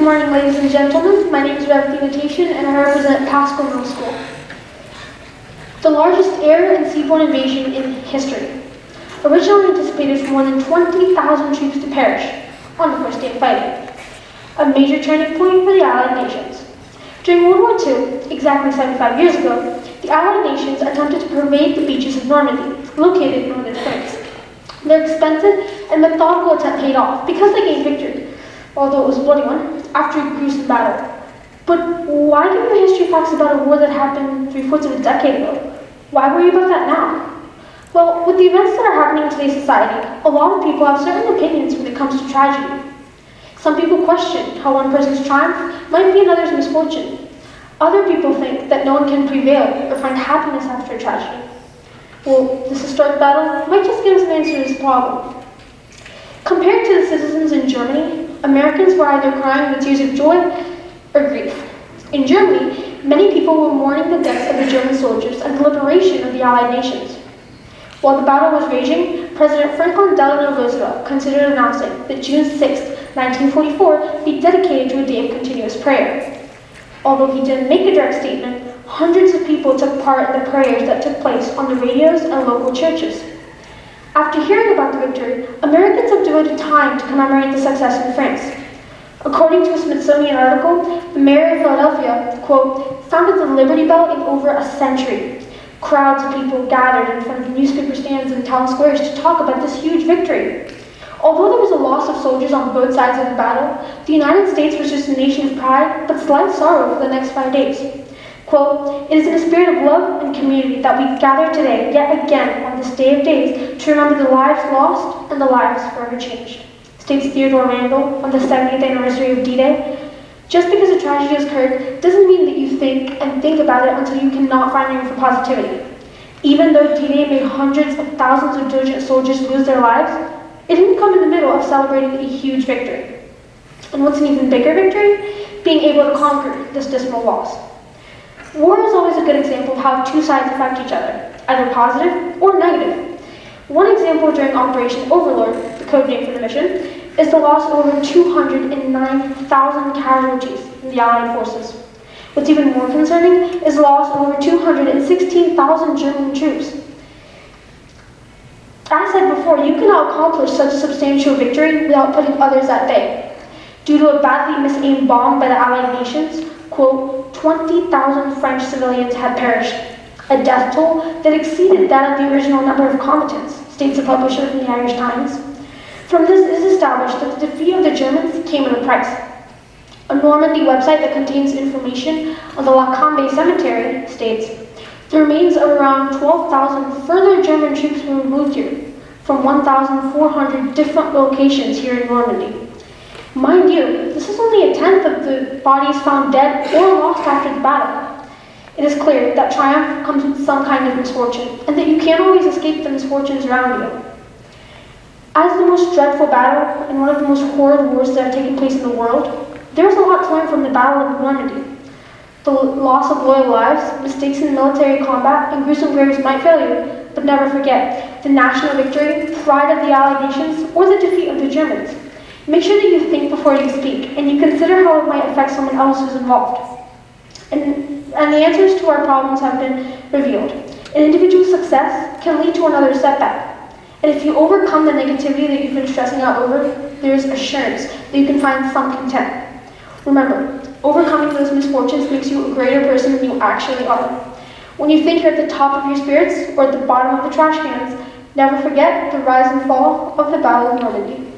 Good morning, ladies and gentlemen. My name is Revathy, Natheshan, and I represent Pasco Middle School. The largest air and seaborne invasion in history. Originally anticipated for more than 20,000 troops to perish on the first day of fighting. A major turning point for the Allied nations. During World War II, exactly 75 years ago, the Allied nations attempted to pervade the beaches of Normandy, located in northern France. Their expensive and methodical attempt paid off because they gained victory, although it was a bloody one, after a gruesome battle. But why give you history facts about a war that happened 3/4 of a decade ago? Why worry about that now? Well, with the events that are happening in today's society, a lot of people have certain opinions when it comes to tragedy. Some people question how one person's triumph might be another's misfortune. Other people think that no one can prevail or find happiness after a tragedy. Well, this historic battle might just give us an answer to this problem. Compared to the citizens in Germany, Americans were either crying with tears of joy or grief. In Germany, many people were mourning the deaths of the German soldiers and the liberation of the Allied nations. While the battle was raging, President Franklin Delano Roosevelt considered announcing that June 6, 1944, be dedicated to a day of continuous prayer. Although he didn't make a direct statement, hundreds of people took part in the prayers that took place on the radios and local churches. After hearing about the victory, Americans have devoted time to commemorate the success in France. According to a Smithsonian article, the mayor of Philadelphia, quote, sounded the Liberty Bell in over a century. Crowds of people gathered in front of newspaper stands and town squares to talk about this huge victory. Although there was a loss of soldiers on both sides of the battle, the United States was just a nation of pride, but slight sorrow for the next 5 days. Quote, it is in a spirit of love and community that we gather today, yet again, on this day of days, to remember the lives lost and the lives forever changed, states Theodore Randall on the 70th anniversary of D-Day. Just because a tragedy has occurred doesn't mean that you think about it until you cannot find room for positivity. Even though D-Day made hundreds of thousands of diligent soldiers lose their lives, it didn't come in the middle of celebrating a huge victory. And what's an even bigger victory? Being able to conquer this dismal loss. War is always a good example of how two sides affect each other, either positive or negative. One example during Operation Overlord, the code name for the mission, is the loss of over 209,000 casualties in the Allied forces. What's even more concerning is the loss of over 216,000 German troops. As I said before, you cannot accomplish such a substantial victory without putting others at bay. Due to a badly misaimed bomb by the Allied nations, quote, 20,000 French civilians had perished, a death toll that exceeded that of the original number of combatants, states a publisher from the Irish Times. From this, it is established that the defeat of the Germans came at a price. A Normandy website that contains information on the La Combe cemetery states, the remains of around 12,000 further German troops were removed here, from 1,400 different locations here in Normandy. Mind you, this is only a tenth of the bodies found dead or lost after the battle. It is clear that triumph comes with some kind of misfortune, and that you can't always escape the misfortunes around you. As the most dreadful battle and one of the most horrid wars that have taken place in the world, there is a lot to learn from the Battle of Normandy. The loss of loyal lives, mistakes in military combat, and gruesome graves might fail you, but never forget the national victory, pride of the Allied nations, or the defeat of the Germans. Make sure that you think before you speak, and you consider how it might affect someone else who's involved. And the answers to our problems have been revealed. An individual's success can lead to another setback. And if you overcome the negativity that you've been stressing out over, there's assurance that you can find some content. Remember, overcoming those misfortunes makes you a greater person than you actually are. When you think you're at the top of your spirits or at the bottom of the trash cans, never forget the rise and fall of the Battle of Normandy.